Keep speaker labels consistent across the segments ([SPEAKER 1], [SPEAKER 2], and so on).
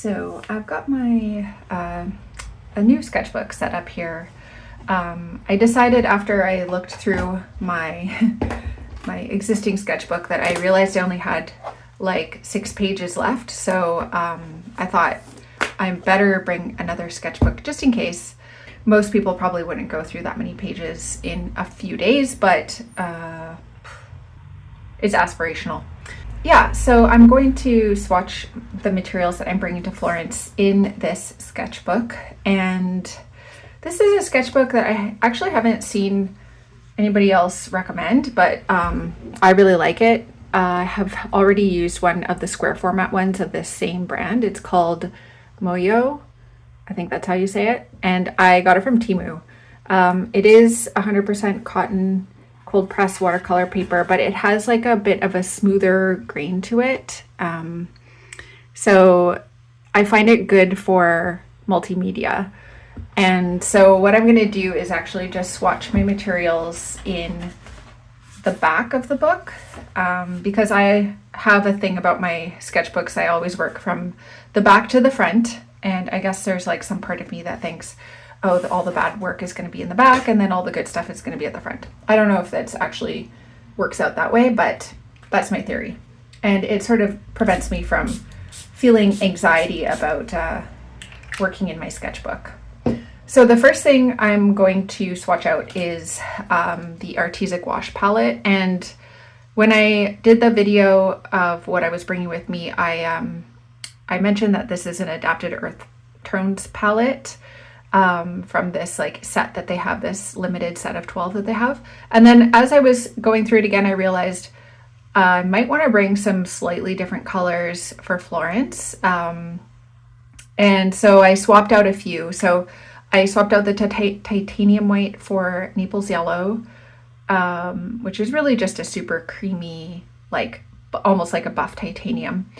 [SPEAKER 1] So I've got my a new sketchbook set up here. I decided after I looked through my my existing sketchbook that I realized I only had like 6 pages left. So I thought I better bring another sketchbook just in case. Most people probably wouldn't go through that many pages in a few days, but it's aspirational. Yeah, so I'm going to swatch the materials that I'm bringing to Florence in this sketchbook. And this is a sketchbook that I actually haven't seen anybody else recommend, but I really like it. I have already used one of the square format ones of this same brand. It's called Moyo. I think that's how you say it. And I got it from Temu. It is 100% cotton cold press watercolor paper, but it has like a bit of a smoother grain to it. So I find it good for multimedia. And so what I'm going to do is actually just swatch my materials in the back of the book, because I have a thing about my sketchbooks. I always work from the back to the front. And I guess there's like some part of me that thinks, oh, all the bad work is going to be in the back and then all the good stuff is going to be at the front. I don't know if that's actually works out that way, but that's my theory. And it sort of prevents me from feeling anxiety about working in my sketchbook. So the first thing I'm going to swatch out is the Arteza Gouache palette. And when I did the video of what I was bringing with me, I mentioned that this is an adapted earth tones palette from this like set that they have, this limited set of 12 that they have. And then as I was going through it again, I realized I might want to bring some slightly different colors for Florence. And so I swapped out a few. So I swapped out the titanium white for Naples yellow, which is really just a super creamy, like almost like a buff titanium.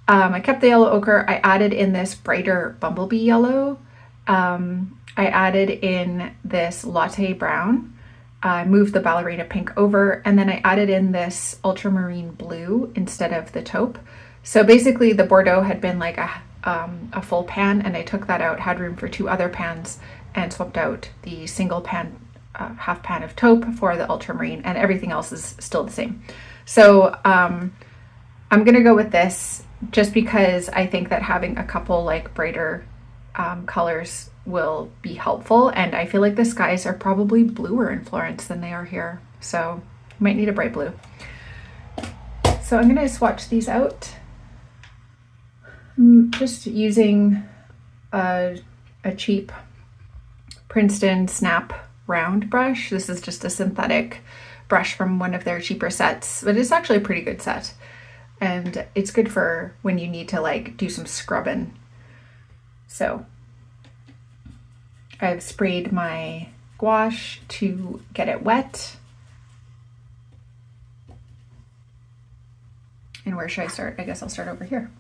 [SPEAKER 1] I kept the yellow ochre. I added in this brighter bumblebee yellow. I added in this latte brown. I moved the ballerina pink over, and then I added in this ultramarine blue instead of the taupe. So basically the Bordeaux had been like a full pan, and I took that out, had room for 2 other pans, and swapped out the single pan, half pan of taupe for the ultramarine, and everything else is still the same. So I'm gonna go with this just because I think that having a couple like brighter colors will be helpful, and I feel like the skies are probably bluer in Florence than they are here, so I might need a bright blue. So I'm gonna swatch these out. I'm just using a cheap Princeton Snap round brush. This is just a synthetic brush from one of their cheaper sets, but it's actually a pretty good set. And it's good for when you need to like do some scrubbing. So I've sprayed my gouache to get it wet. And where should I start? I guess I'll start over here.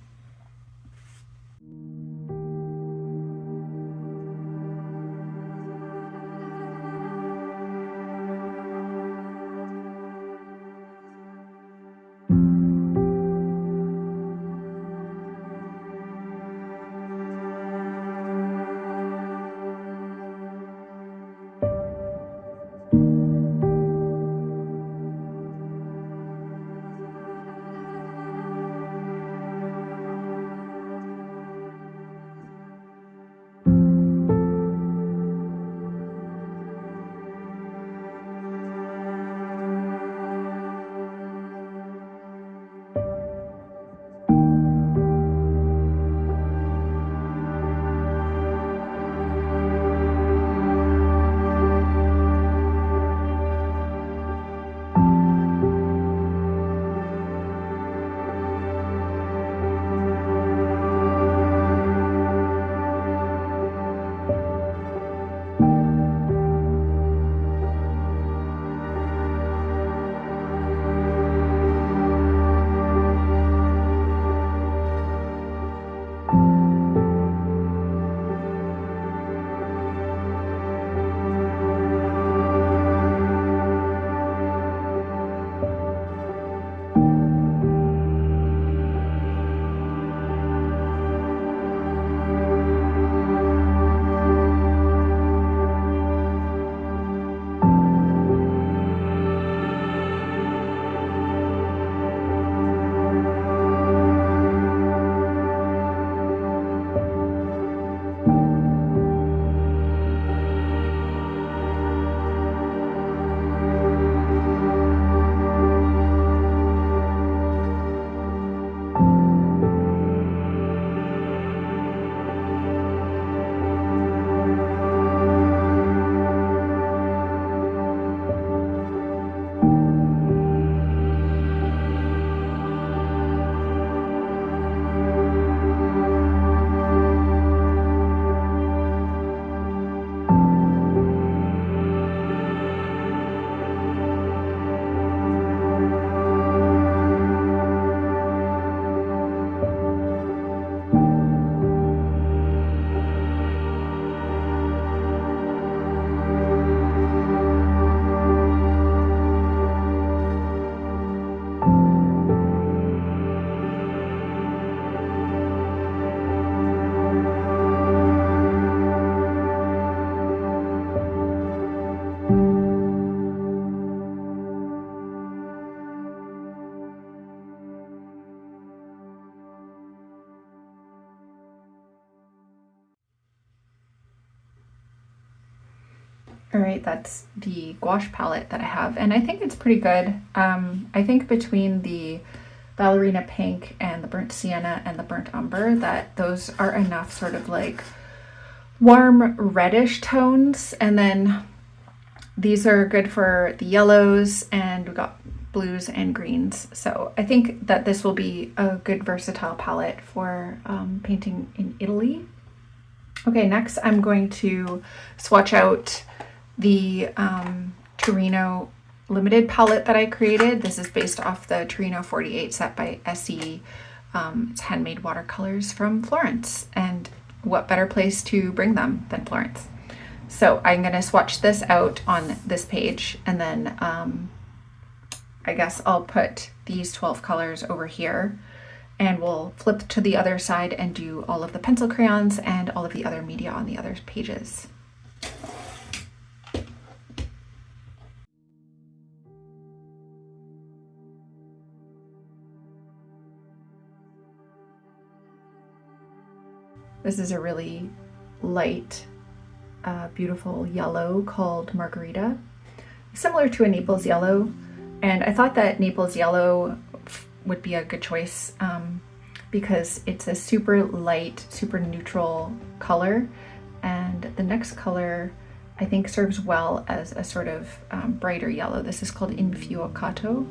[SPEAKER 1] All right, that's the gouache palette that I have, and I think it's pretty good. I think between the ballerina pink and the burnt sienna and the burnt umber, that those are enough sort of like warm reddish tones, and then these are good for the yellows, and we got blues and greens. So I think that this will be a good versatile palette for painting in Italy. Okay, next I'm going to swatch out the Torino limited palette that I created. This is based off the Torino 48 set by SE. It's handmade watercolors from Florence, and what better place to bring them than Florence? So I'm going to swatch this out on this page, and then I guess I'll put these 12 colors over here, and we'll flip to the other side and do all of the pencil crayons and all of the other media on the other pages. This is a really light, beautiful yellow called Margarita, similar to a Naples yellow. And I thought that Naples yellow would be a good choice because it's a super light, super neutral color. And the next color I think serves well as a sort of brighter yellow. This is called Infuocato.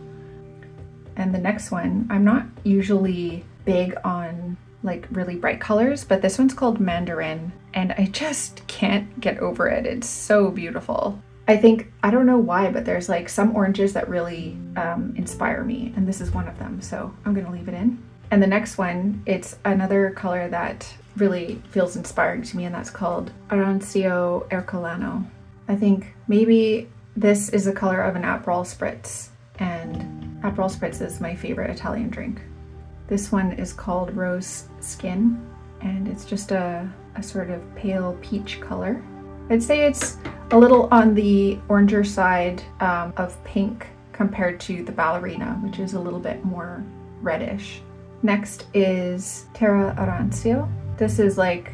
[SPEAKER 1] And the next one, I'm not usually big on like really bright colors, but this one's called Mandarin, and I just can't get over it. It's so beautiful. I think, I don't know why, but there's like some oranges that really inspire me, and this is one of them, so I'm gonna leave it in. And the next one, it's another color that really feels inspiring to me, and that's called Arancio Ercolano. I think maybe this is the color of an Aperol Spritz, and Aperol Spritz is my favorite Italian drink. This one is called Rose Skin, and it's just a sort of pale peach color. I'd say it's a little on the oranger side of pink compared to the ballerina, which is a little bit more reddish. Next is Terra Arancio. This is like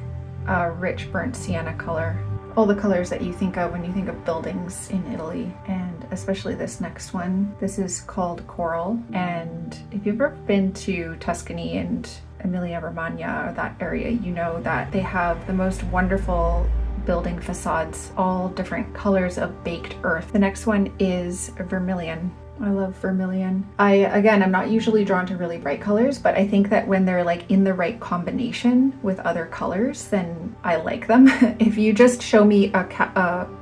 [SPEAKER 1] a rich burnt sienna color. All the colors that you think of when you think of buildings in Italy, and especially this next one. This is called Coral, and if you've ever been to Tuscany and Emilia-Romagna or that area, you know that they have the most wonderful building facades, all different colors of baked earth. The next one is Vermilion. I love vermilion. I'm not usually drawn to really bright colors, but I think that when they're like in the right combination with other colors, then I like them. If you just show me a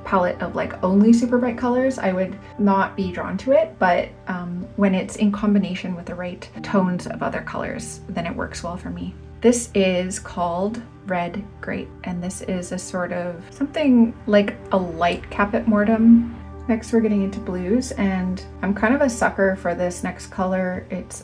[SPEAKER 1] palette of like only super bright colors, I would not be drawn to it. But when it's in combination with the right tones of other colors, then it works well for me. This is called Red Grape, and this is a sort of something like a light Caput Mortem. Next we're getting into blues, and I'm kind of a sucker for this next color. It's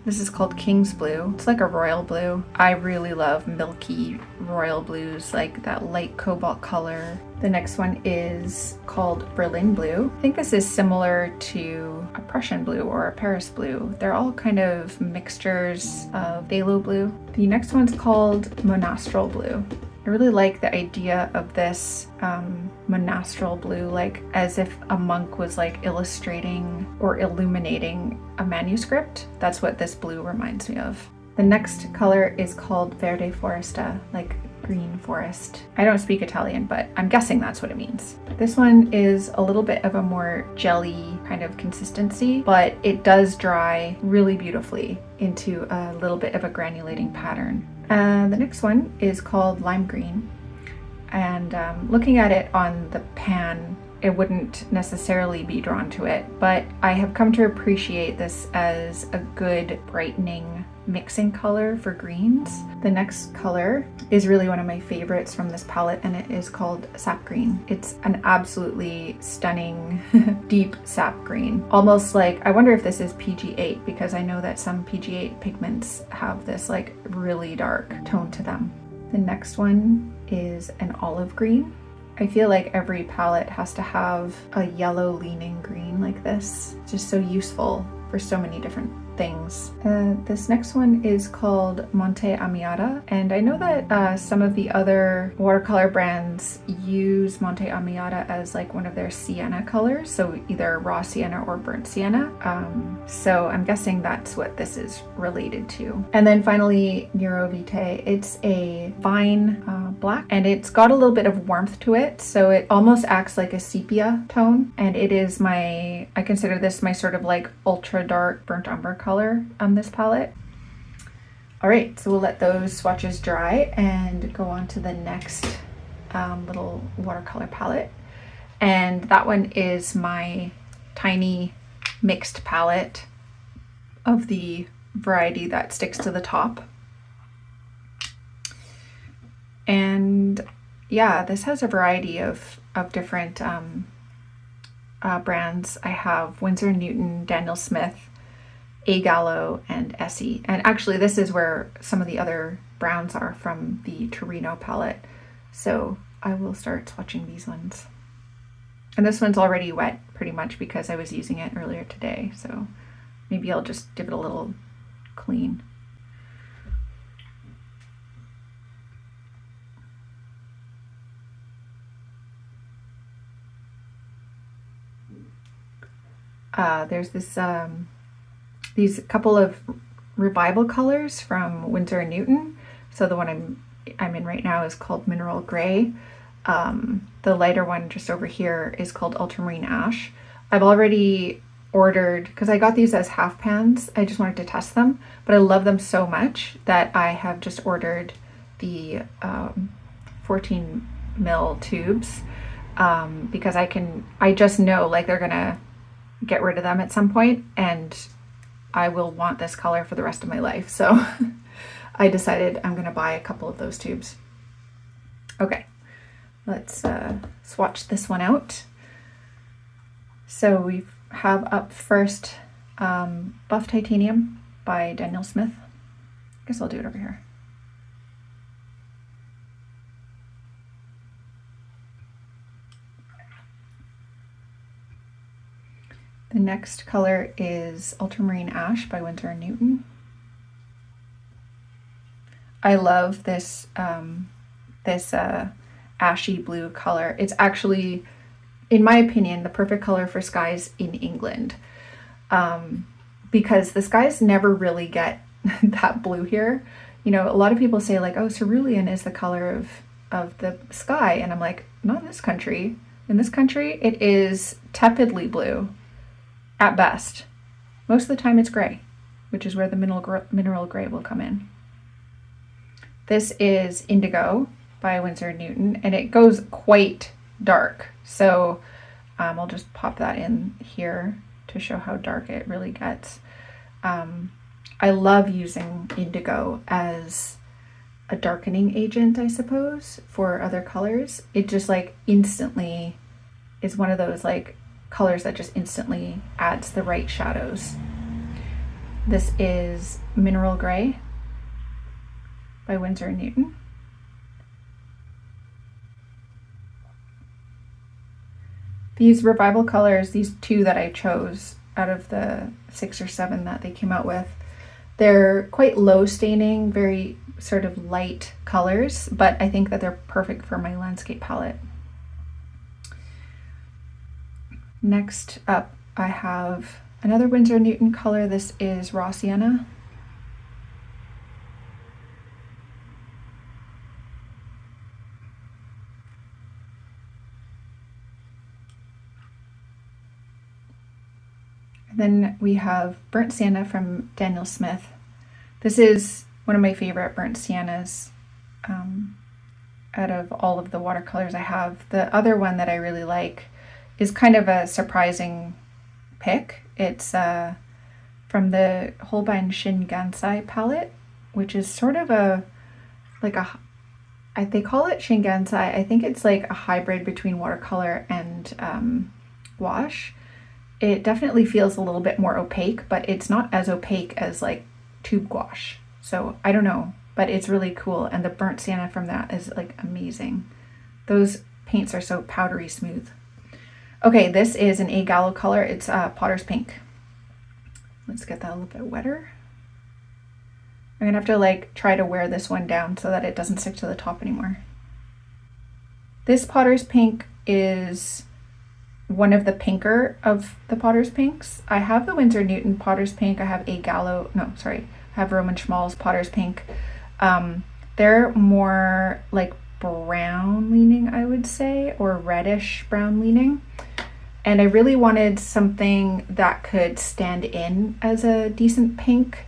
[SPEAKER 1] this is called King's Blue. It's like a royal blue. I really love milky royal blues, like that light cobalt color. The next one is called Berlin Blue. I think this is similar to a Prussian blue or a Paris blue. They're all kind of mixtures of phthalo blue. The next one's called Monastral Blue. I really like the idea of this monastral blue, like as if a monk was like illustrating or illuminating a manuscript. That's what this blue reminds me of. The next color is called Verde Foresta, like green forest. I don't speak Italian, but I'm guessing that's what it means. This one is a little bit of a more jelly kind of consistency, but it does dry really beautifully into a little bit of a granulating pattern. The next one is called Lime Green, and looking at it on the pan, it wouldn't necessarily be drawn to it, but I have come to appreciate this as a good brightening mixing color for greens. The next color is really one of my favorites from this palette, and it is called Sap Green. It's an absolutely stunning deep sap green, almost like, I wonder if this is PG8, because I know that some PG8 pigments have this like really dark tone to them. The next one is an olive green. I feel like every palette has to have a yellow leaning green like this. It's just so useful for so many different things. This next one is called Monte Amiata, and I know that some of the other watercolor brands use Monte Amiata as like one of their sienna colors, so either raw sienna or burnt sienna. So I'm guessing that's what this is related to. And then finally, Nero Vitae. It's a fine black, and it's got a little bit of warmth to it, so it almost acts like a sepia tone, and it is I consider this my sort of like ultra dark burnt umber color on this palette. All right, so we'll let those swatches dry and go on to the next little watercolor palette. And that one is my tiny mixed palette of the variety that sticks to the top. And yeah, this has a variety of different brands. I have Winsor & Newton, Daniel Smith, A. Gallo, and Essie. And actually this is where some of the other browns are from the Torino palette. So I will start swatching these ones. And this one's already wet pretty much because I was using it earlier today. So maybe I'll just give it a little clean. There's this these couple of revival colors from Winsor & Newton. So the one I'm in right now is called Mineral Gray. The lighter one just over here is called Ultramarine Ash. I've already ordered, because I got these as half pans, I just wanted to test them, but I love them so much that I have just ordered the 14 mil tubes because I just know like they're gonna get rid of them at some point, and I will want this color for the rest of my life. So I decided I'm gonna buy a couple of those tubes. Okay, let's swatch this one out. So we have up first Buff Titanium by Daniel Smith. I guess I'll do it over here. The next color is Ultramarine Ash by Winsor & Newton. I love this ashy blue color. It's actually, in my opinion, the perfect color for skies in England, because the skies never really get that blue here. You know, a lot of people say like, oh, cerulean is the color of the sky, and I'm like, not in this country. In this country, it is tepidly blue. At best. Most of the time it's gray, which is where the mineral gray will come in. This is Indigo by Winsor & Newton, and it goes quite dark. So I'll just pop that in here to show how dark it really gets. I love using indigo as a darkening agent, I suppose, for other colors. It just like instantly is one of those like colors that just instantly adds the right shadows. This is Mineral Gray by Winsor & Newton. These revival colors, these two that I chose out of the 6 or 7 that they came out with, they're quite low staining, very sort of light colors, but I think that they're perfect for my landscape palette. Next up, I have another Winsor & Newton color. This is Raw Sienna. And then we have Burnt Sienna from Daniel Smith. This is one of my favorite burnt siennas out of all of the watercolors I have. The other one that I really like is kind of a surprising pick. It's from the Holbein Shingansai palette, which is sort of they call it Shingansai. I think it's like a hybrid between watercolor and gouache. It definitely feels a little bit more opaque, but it's not as opaque as like tube gouache. So I don't know, but it's really cool. And the burnt sienna from that is like amazing. Those paints are so powdery smooth. Okay, this is an A Gallo color. It's Potter's Pink. Let's get that a little bit wetter. I'm gonna have to like try to wear this one down so that it doesn't stick to the top anymore. This Potter's Pink is one of the pinker of the Potter's Pinks. I have the Winsor Newton Potter's Pink. I have I have Roman Schmalz Potter's Pink. They're more like brown leaning, I would say, or reddish brown leaning. And I really wanted something that could stand in as a decent pink.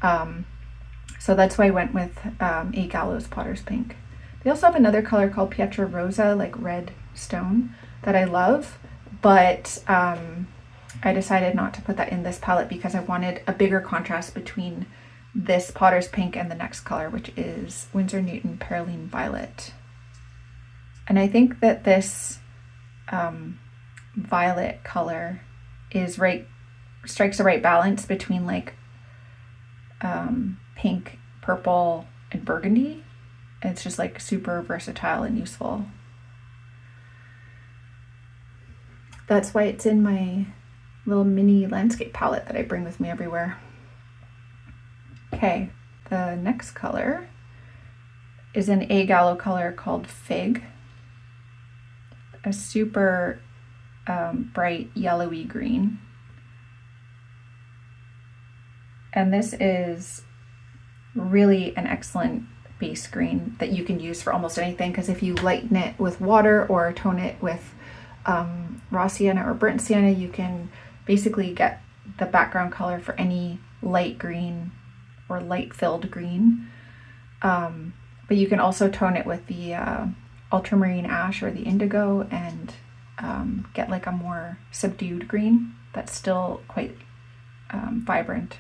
[SPEAKER 1] So that's why I went with A. Gallo's Potter's Pink. They also have another color called Pietra Rosa, like red stone, that I love. But I decided not to put that in this palette because I wanted a bigger contrast between this Potter's Pink and the next color, which is Winsor Newton Perylene Violet. And I think that this violet color strikes the right balance between like pink, purple, and burgundy. It's just like super versatile and useful. That's why it's in my little mini landscape palette that I bring with me everywhere. Okay, the next color is an A. Gallo color called Fig. A super bright yellowy green. And this is really an excellent base green that you can use for almost anything, because if you lighten it with water or tone it with raw sienna or burnt sienna, you can basically get the background color for any light green or light filled green. But you can also tone it with the ultramarine ash or the indigo and get like a more subdued green that's still quite vibrant.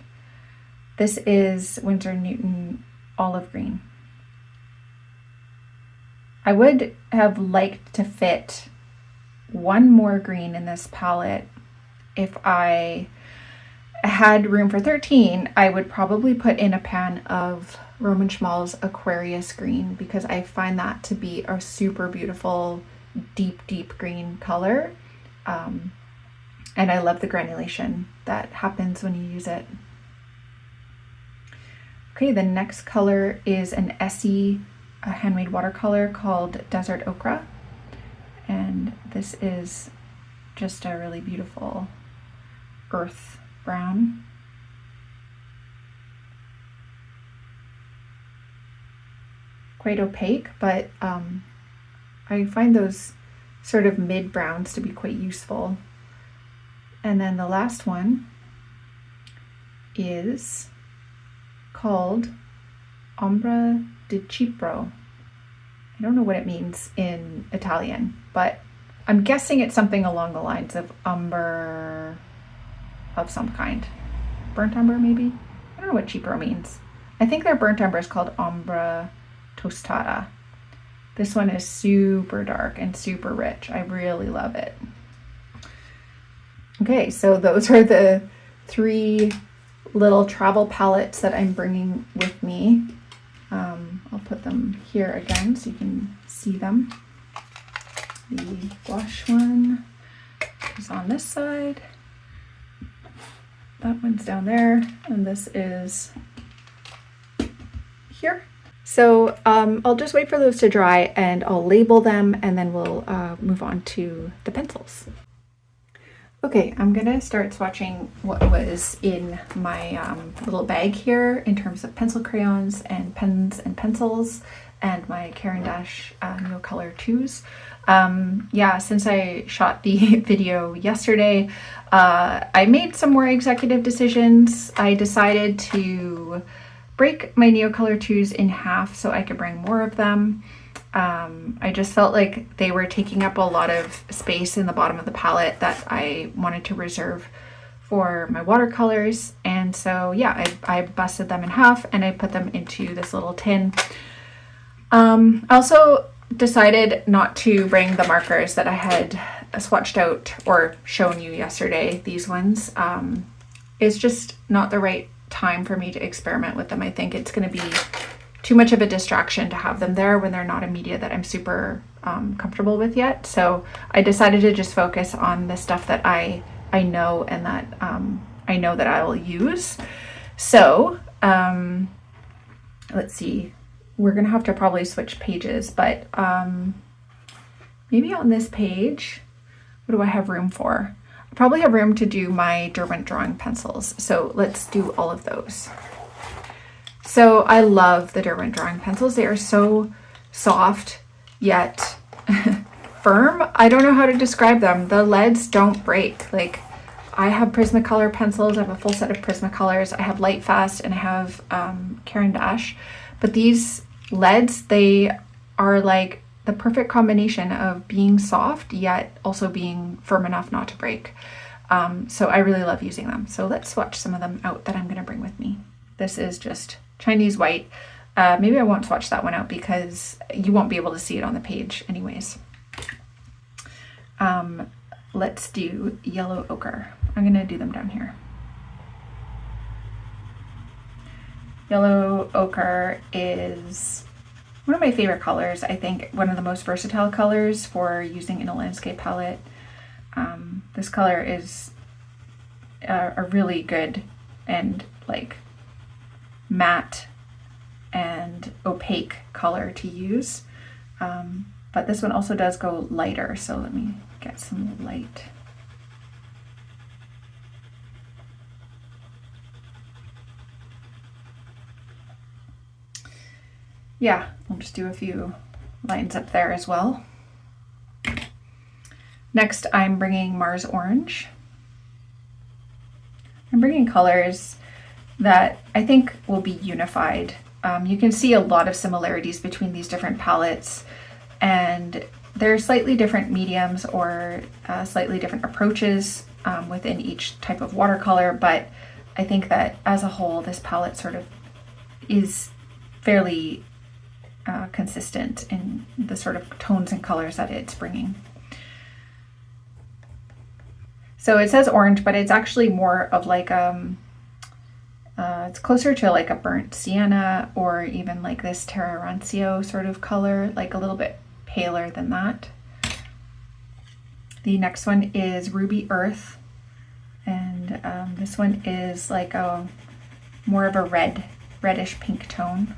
[SPEAKER 1] This is Winsor Newton Olive Green. I would have liked to fit one more green in this palette. If I had room for 13, I would probably put in a pan of Roman Schmalz Aquarius Green, because I find that to be a super beautiful, deep green color. And I love the granulation that happens when you use it. Okay, the next color is an Essie handmade watercolor called Desert Ochre. And this is just a really beautiful earth brown. Quite opaque, but I find those sort of mid browns to be quite useful. And then the last one is called Ombra di Cipro. I don't know what it means in Italian, but I'm guessing it's something along the lines of umber of some kind. Burnt umber, maybe? I don't know what Cipro means. I think their burnt umber is called Ombra Tostata. This one is super dark and super rich. I really love it. Okay, so those are the 3 little travel palettes that I'm bringing with me. I'll put them here again so you can see them. The gouache one is on this side. That one's down there, and this is here. So I'll just wait for those to dry and I'll label them, and then we'll move on to the pencils. Okay, I'm gonna start swatching what was in my little bag here in terms of pencil crayons and pens and pencils and my Caran D'ache neocolor 2s. Yeah, since I shot the video yesterday, I made some more executive decisions. I decided to break my neocolor 2s in half so I could bring more of them. I just felt like they were taking up a lot of space in the bottom of the palette that I wanted to reserve for my watercolors. And so yeah, I busted them in half and I put them into this little tin. I also decided not to bring the markers that I had swatched out or shown you yesterday, these ones. It's just not the right time for me to experiment with them. I think it's going to be too much of a distraction to have them there when they're not a media that I'm super comfortable with yet. So I decided to just focus on the stuff that I know and that I know that I will use. So let's see, we're gonna have to probably switch pages, but maybe on this page, what do I have room for? I probably have room to do my Derwent Drawing pencils. So let's do all of those. So I love the Derwent Drawing pencils. They are so soft yet firm. I don't know how to describe them. The leads don't break. Like, I have Prismacolor pencils. I have a full set of Prismacolors. I have Lightfast and I have Caran D'ache. But these leads, they are like the perfect combination of being soft yet also being firm enough not to break. So I really love using them. So let's swatch some of them out that I'm going to bring with me. This is just Chinese white. Maybe I won't swatch that one out because you won't be able to see it on the page anyways. Let's do yellow ochre. I'm going to do them down here. Yellow ochre is one of my favorite colors. I think one of the most versatile colors for using in a landscape palette. This color is a really good and like matte and opaque color to use. But this one also does go lighter. So let me get some light. Yeah, I'll just do a few lines up there as well. Next, I'm bringing Mars Orange. I'm bringing colors that I think will be unified. You can see a lot of similarities between these different palettes, and they're slightly different mediums or slightly different approaches within each type of watercolor, but I think that as a whole, this palette sort of is fairly consistent in the sort of tones and colors that it's bringing. So it says orange, but it's actually more of like it's closer to like a burnt sienna or even like this Terra Rancio sort of color, like a little bit paler than that. The next one is Ruby Earth, and this one is like a more of a reddish pink tone.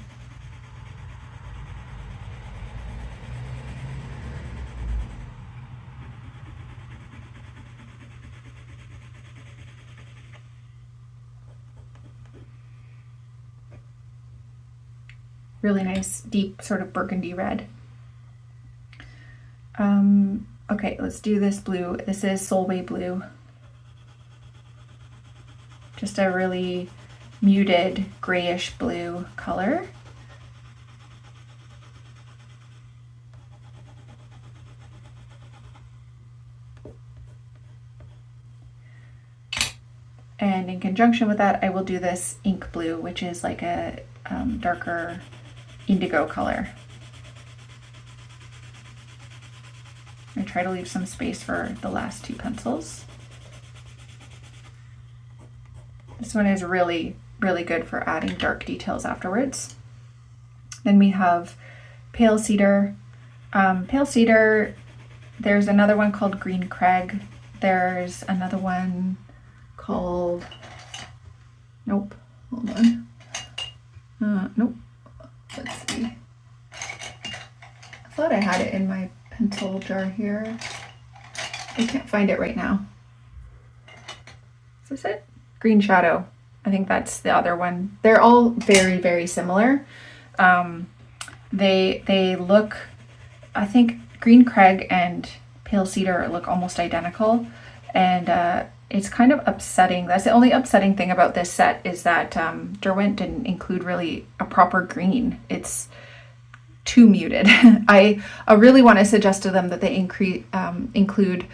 [SPEAKER 1] Really nice, deep sort of burgundy red. Okay, let's do this blue. This is Solway Blue. Just a really muted grayish blue color. And in conjunction with that, I will do this ink blue, which is like a darker indigo color. I try to leave some space for the last two pencils. This one is really, really good for adding dark details afterwards. Then we have Pale Cedar. Pale Cedar, there's another one called Green Crag. There's another one called, nope, hold on. Nope, let's see. I thought I had it in my pencil jar here. I can't find it right now. Is this it? Green Shadow. I think that's the other one. They're all very, very similar. They look, I think Green Crag and Pale Cedar look almost identical, and it's kind of upsetting. That's the only upsetting thing about this set is that Derwent didn't include really a proper green. It's too muted. I really want to suggest to them that they include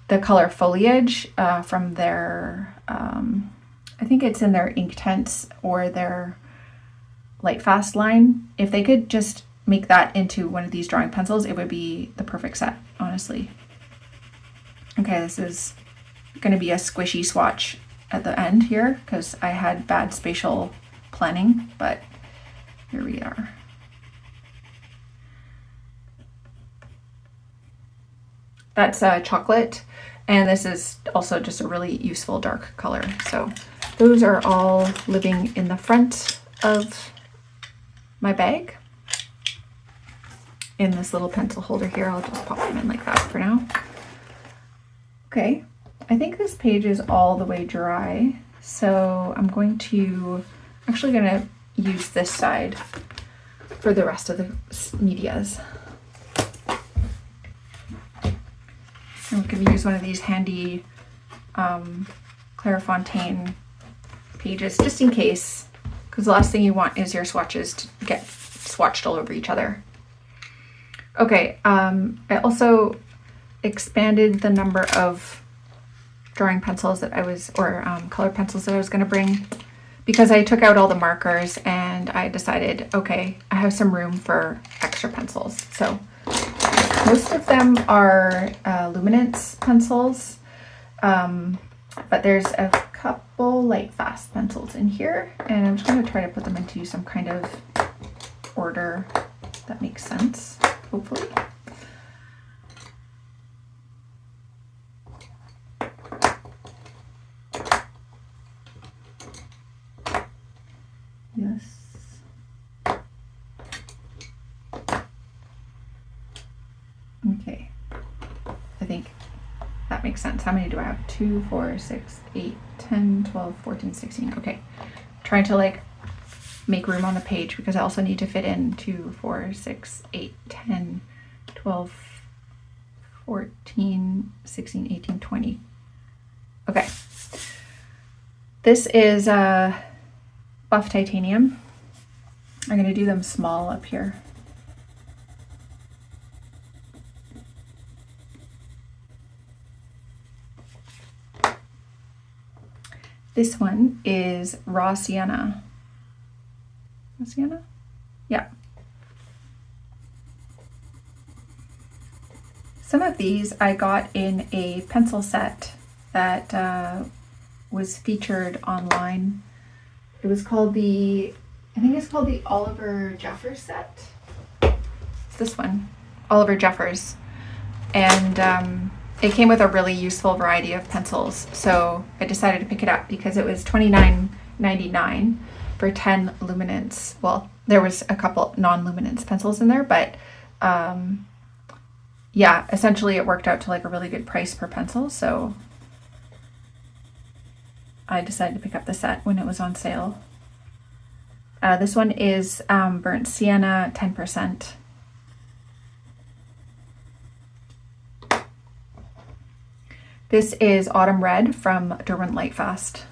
[SPEAKER 1] the color Foliage from their, I think it's in their Inktense or their Lightfast line. If they could just make that into one of these drawing pencils, it would be the perfect set, honestly. Okay, this is going to be a squishy swatch at the end here because I had bad spatial planning, but here we are. That's chocolate, And this is also just a really useful dark color. So those are all living in the front of my bag. In this little pencil holder here, I'll just pop them in like that for now. Okay, I think this page is all the way dry. So I'm actually gonna use this side for the rest of the medias. I'm going to use one of these handy Clairefontaine pages just in case, because the last thing you want is your swatches to get swatched all over each other. Okay, I also expanded the number of drawing pencils that color pencils that I was going to bring, because I took out all the markers and I decided, okay, I have some room for extra pencils. So most of them are Luminance pencils, but there's a couple Lightfast pencils in here, and I'm just going to try to put them into some kind of order that makes sense, hopefully. Yes. Okay. I think that makes sense. How many do I have? 2, 4, 6, 8, 10, 12, 14, 16. Okay. Trying to like make room on the page because I also need to fit in 2, 4, 6, 8, 10, 12, 14, 16, 18, 20. Okay. This is buff titanium. I'm going to do them small up here. This one is raw sienna. Raw sienna? Yeah. Some of these I got in a pencil set that was featured online. It was called I think it's called the Oliver Jeffers set. It's this one, Oliver Jeffers. And it came with a really useful variety of pencils. So I decided to pick it up because it was $29.99 for 10 Luminance. Well, there was a couple non-Luminance pencils in there, but yeah, essentially it worked out to like a really good price per pencil. So I decided to pick up the set when it was on sale. This one is burnt sienna, 10%. This is autumn red from Derwent Lightfast.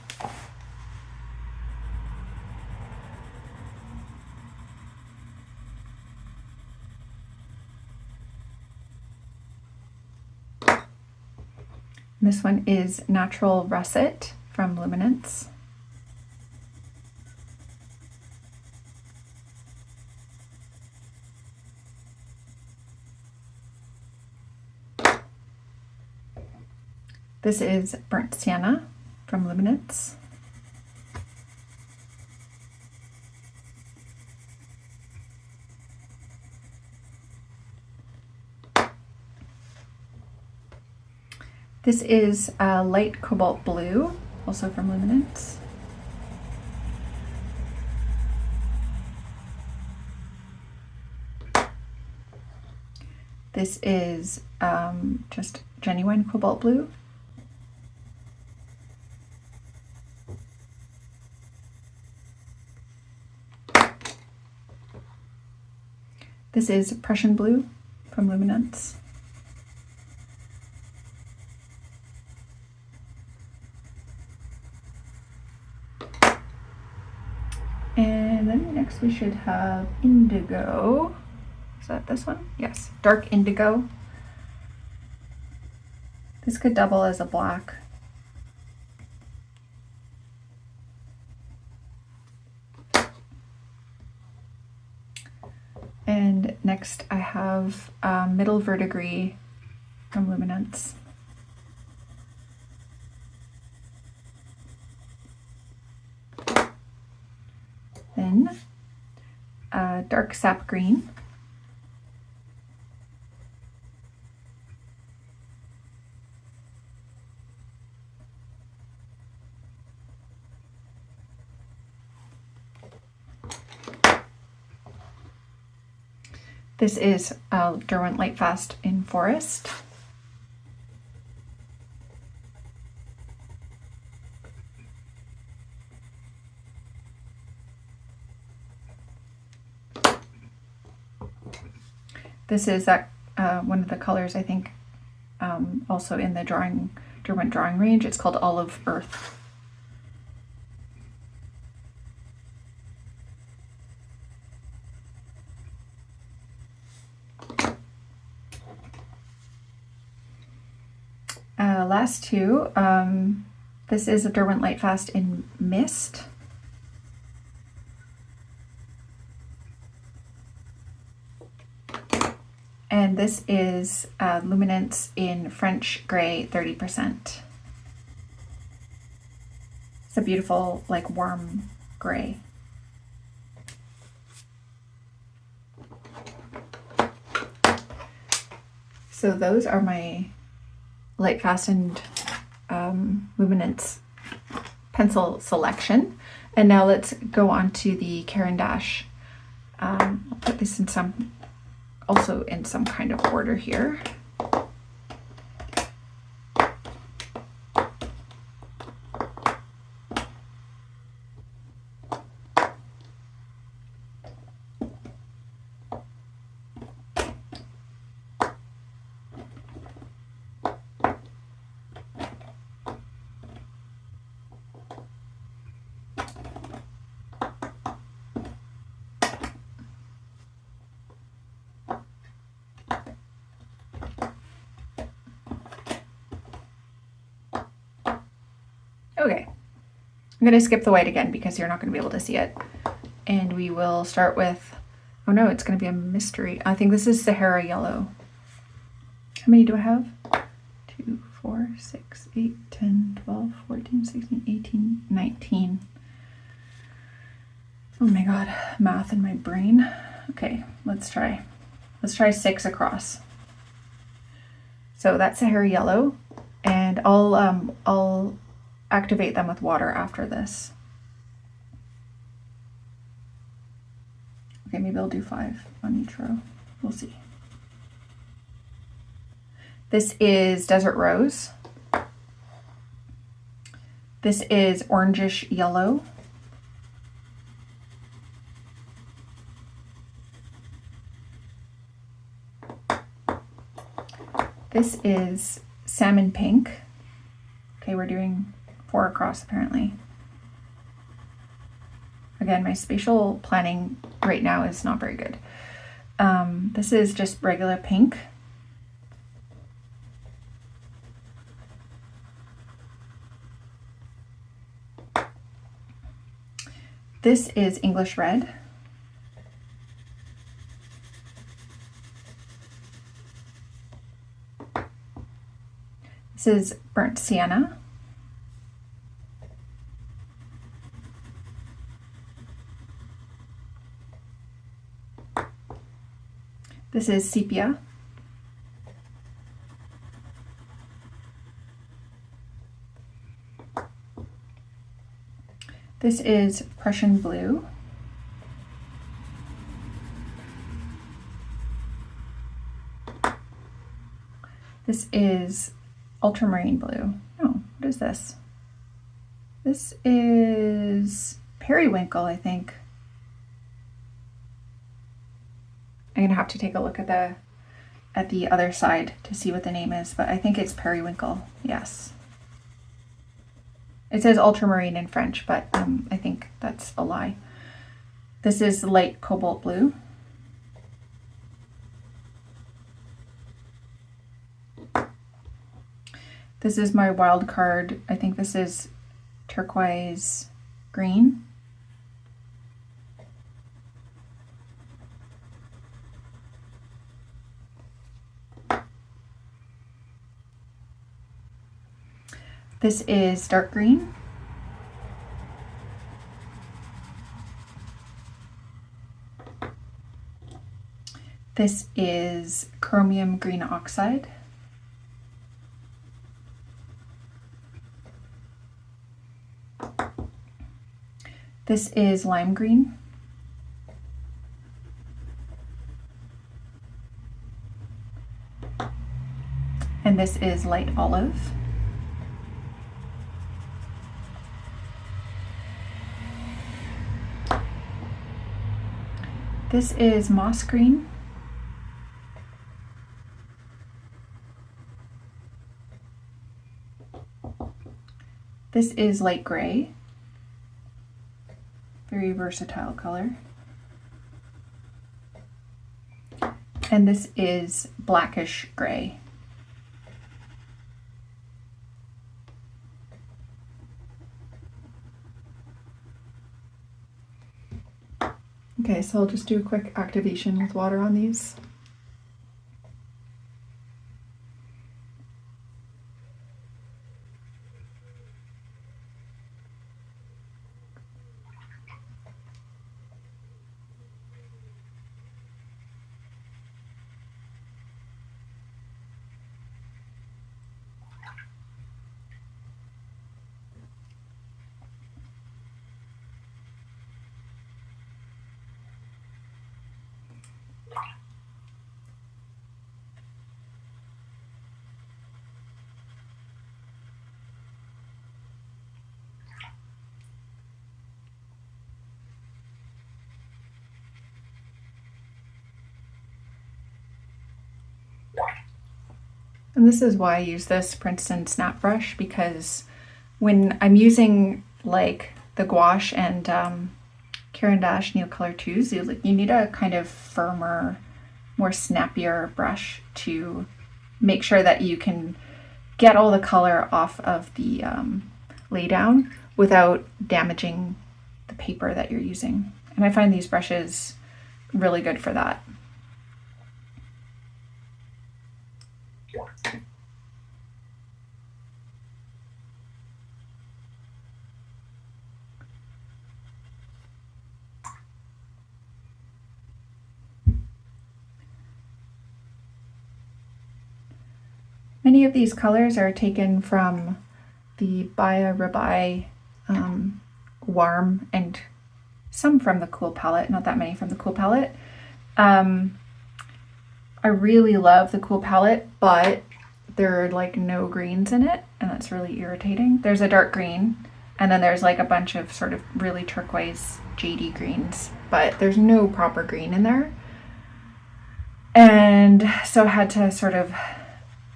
[SPEAKER 1] This one is natural russet from Luminance. This is burnt sienna from Luminance. This is light cobalt blue, also from Luminance. This is just genuine cobalt blue. This is Prussian blue from Luminance. And then next we should have indigo. Is that this one? Yes, dark indigo. This could double as a black. And next I have middle verdigris from Luminance. Then dark sap green. This is Derwent Lightfast in Forest. This is one of the colors, I think, also in the Derwent Drawing range. It's called Olive Earth. Last two, this is a Derwent Lightfast in Mist. And this is Luminance in French Gray 30%. It's a beautiful, like, warm gray. So those are my Lightfast and Luminance pencil selection. And now let's go on to the Caran D'ache. I'll put this in also in some kind of order here. Okay, I'm going to skip the white again because you're not going to be able to see it. And we will start with, oh no, it's going to be a mystery. I think this is Sahara Yellow. How many do I have? 2, 4, 6, 8, 10, 12, 14, 16, 18, 19. Oh my God, math in my brain. Okay, let's try 6 across. So that's Sahara Yellow, and I'll activate them with water after this. Okay, maybe I'll do 5 on each row. We'll see. This is Desert Rose. This is Orangish Yellow. This is Salmon Pink. Okay, we're doing 4 across apparently. Again, my spatial planning right now is not very good. This is just regular pink. This is English Red. This is Burnt Sienna. This is Sepia. This is Prussian Blue. This is Ultramarine Blue. Oh, what is this? This is Periwinkle, I think. I'm gonna have to take a look at the other side to see what the name is, but I think it's Periwinkle. Yes. It says ultramarine in French, but I think that's a lie. This is light cobalt blue. This is my wild card. I think this is turquoise green. This is dark green. This is chromium green oxide. This is lime green. and this is light olive. This is moss green. This is light gray, very versatile color. And this is blackish gray. Okay, so I'll just do a quick activation with water on these. And this is why I use this Princeton snap brush, because when I'm using like the gouache and Caran D'ache neocolor 2s, you need a kind of firmer, more snappier brush to make sure that you can get all the color off of the laydown without damaging the paper that you're using. And I find these brushes really good for that. Many of these colors are taken from the Baya Rabai Warm and some from the Cool palette, not that many from the Cool palette. I really love the Cool palette, but there are like no greens in it, and that's really irritating. There's a dark green, and then there's like a bunch of sort of really turquoise jadey greens, but there's no proper green in there. And so I had to sort of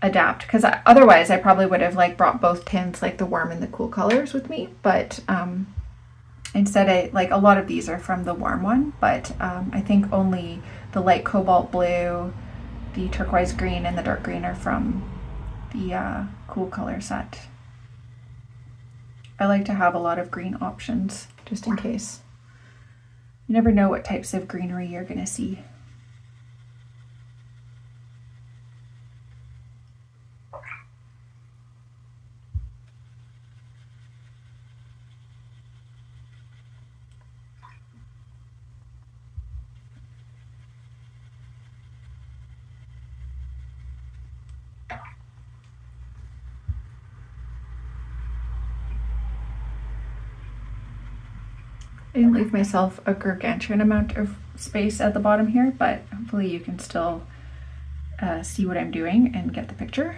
[SPEAKER 1] adapt, because otherwise I probably would have like brought both tints, like the warm and the cool colors with me, but instead I like a lot of these are from the warm one, but I think only the light cobalt blue, the turquoise green, and the dark green are from the cool color set. I like to have a lot of green options just in case. You never know what types of greenery you're gonna see. I didn't leave myself a gargantuan amount of space at the bottom here, but hopefully you can still see what I'm doing and get the picture.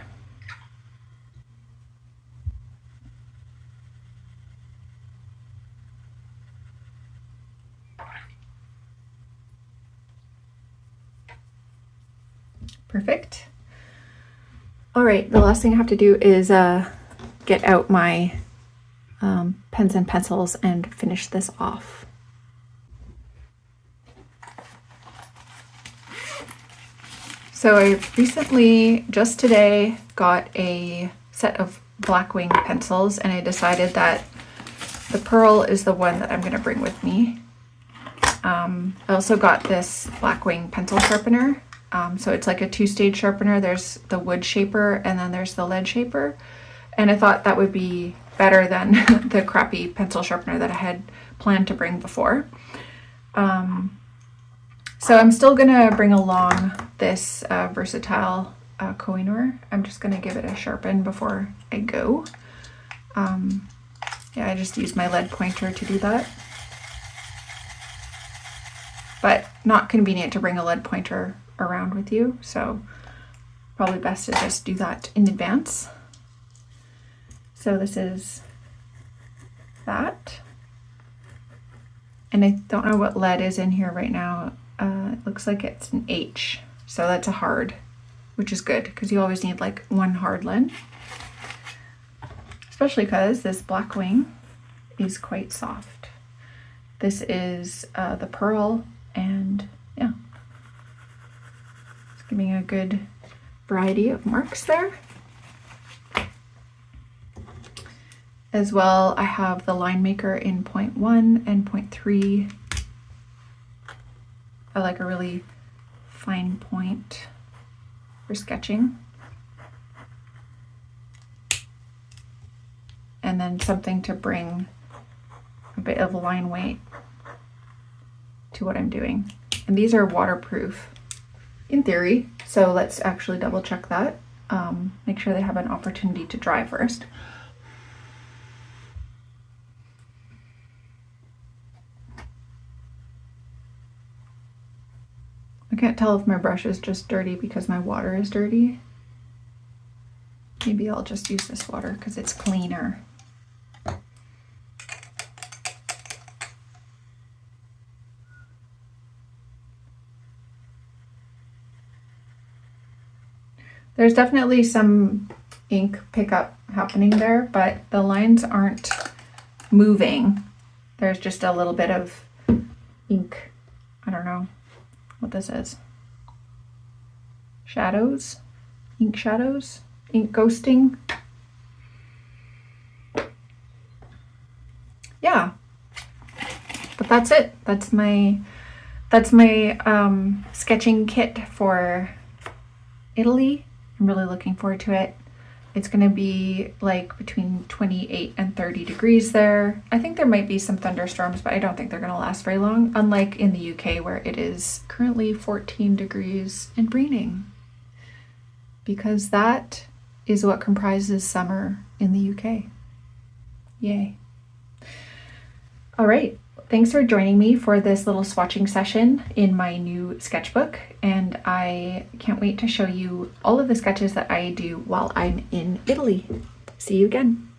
[SPEAKER 1] Perfect. All right, the last thing I have to do is get out my pens and pencils and finish this off. So I recently, just today, got a set of Blackwing pencils, and I decided that the pearl is the one that I'm going to bring with me. I also got this Blackwing pencil sharpener. So it's like a two-stage sharpener. There's the wood shaper and then there's the lead shaper. And I thought that would be better than the crappy pencil sharpener that I had planned to bring before. So I'm still gonna bring along this versatile Kohinoor. I'm just gonna give it a sharpen before I go. Yeah, I just used my lead pointer to do that. But not convenient to bring a lead pointer around with you, so probably best to just do that in advance. So this is that. And I don't know what lead is in here right now. It looks like it's an H. So that's a hard, which is good because you always need like one hard lead. Especially because this black wing is quite soft. This is the pearl, and yeah, it's giving a good variety of marks there. As well, I have the line maker in 0.1 and 0.3. I like a really fine point for sketching. And then something to bring a bit of line weight to what I'm doing. And these are waterproof in theory, so let's actually double check that. Make sure they have an opportunity to dry first. I can't tell if my brush is just dirty because my water is dirty. Maybe I'll just use this water because it's cleaner. There's definitely some ink pickup happening there, but the lines aren't moving. There's just a little bit of ink. I don't know what this is. Shadows? Ink shadows? Ink ghosting? Yeah. But that's it. That's my sketching kit for Italy. I'm really looking forward to it. It's going to be like between 28 and 30 degrees there. I think there might be some thunderstorms, but I don't think they're going to last very long, unlike in the UK where it is currently 14 degrees and raining. Because that is what comprises summer in the UK. Yay. All right. Thanks for joining me for this little swatching session in my new sketchbook, and I can't wait to show you all of the sketches that I do while I'm in Italy. See you again.